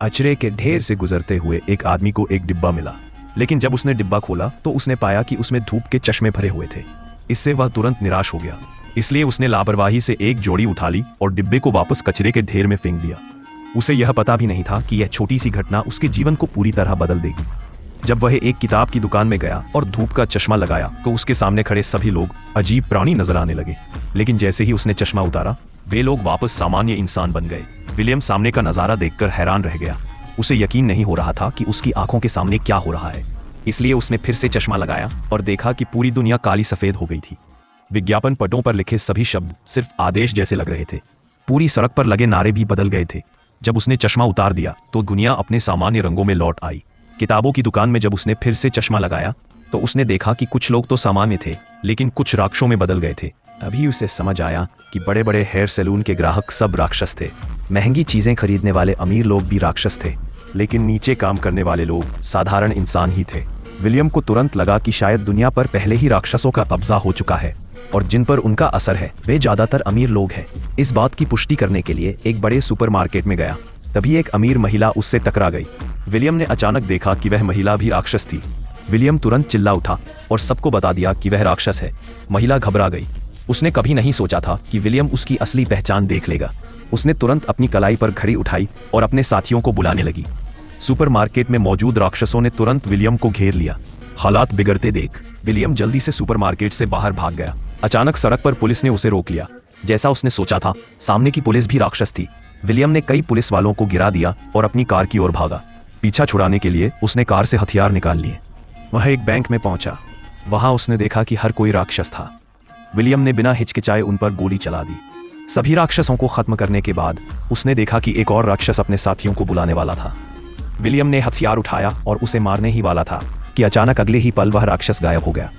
अचरे के ढेर से गुजरते हुए एक आदमी को एक डिब्बा मिला, लेकिन जब उसने डिब्बा खोला तो उसने पाया कि उसमें धूप के चश्मे भरे हुए थे। इससे वह तुरंत निराश हो गया, इसलिए उसने लापरवाही से एक जोड़ी उठा ली और डिब्बे को वापस कचरे के ढेर में फेंक दिया। उसे यह पता भी नहीं था कि यह छोटी सी घटना उसके जीवन को पूरी तरह बदल देगी। जब वह एक किताब की दुकान में गया और धूप का चश्मा लगाया तो उसके सामने खड़े सभी लोग अजीब प्राणी नजर आने लगे, लेकिन जैसे ही उसने चश्मा उतारा वे लोग वापस सामान्य इंसान बन गए। विलियम सामने का नजारा देखकर हैरान रह गया। उसे यकीन नहीं हो रहा था कि उसकी आंखों के सामने क्या हो रहा है, इसलिए उसने फिर से चश्मा लगाया और देखा कि पूरी दुनिया काली सफेद हो गई थी। विज्ञापन पटों पर लिखे सभी शब्द सिर्फ आदेश जैसे लग रहे थे। पूरी सड़क पर लगे नारे भी बदल गए थे। जब उसने चश्मा उतार दिया तो दुनिया अपने सामान्य रंगों में लौट आई। किताबों की दुकान में जब उसने फिर से चश्मा लगाया तो उसने देखा कि कुछ लोग तो सामान्य थे, लेकिन कुछ राक्षसों में बदल गए थे। अभी उसे समझ आया कि बड़े बड़े हेयर सैलून के ग्राहक सब राक्षस थे। महंगी चीजें खरीदने वाले अमीर लोग भी राक्षस थे, लेकिन नीचे काम करने वाले लोग साधारण इंसान ही थे। विलियम को तुरंत लगा कि शायद दुनिया पर पहले ही राक्षसों का कब्जा हो चुका है और जिन पर उनका असर है वे ज्यादातर अमीर लोग हैं। इस बात की पुष्टि करने के लिए एक बड़े सुपरमार्केट में गया। तभी एक अमीर महिला उससे टकरा गई। विलियम ने अचानक देखा कि वह महिला भी राक्षस थी। विलियम तुरंत चिल्ला उठा और सबको बता दिया कि वह राक्षस है। महिला घबरा गई। उसने कभी नहीं सोचा था कि विलियम उसकी असली पहचान देख लेगा। उसने तुरंत अपनी कलाई पर घड़ी उठाई और अपने साथियों को बुलाने लगी। सुपरमार्केट में मौजूद राक्षसों ने तुरंत विलियम को घेर लिया। हालात बिगड़ते देख विलियम जल्दी से सुपरमार्केट से बाहर भाग गया। अचानक सड़क पर पुलिस ने उसे रोक लिया। जैसा उसने सोचा था, सामने की पुलिस भी राक्षस थी। विलियम ने कई पुलिस वालों को गिरा दिया और अपनी कार की ओर भागा। पीछा छुड़ाने के लिए उसने कार से हथियार निकाल लिए। वह एक बैंक में पहुंचा। वहां उसने देखा कि हर कोई राक्षस था। विलियम ने बिना हिचकिचाए उन पर गोली चला दी। सभी राक्षसों को खत्म करने के बाद उसने देखा कि एक और राक्षस अपने साथियों को बुलाने वाला था। विलियम ने हथियार उठाया और उसे मारने ही वाला था कि अचानक अगले ही पल वह राक्षस गायब हो गया।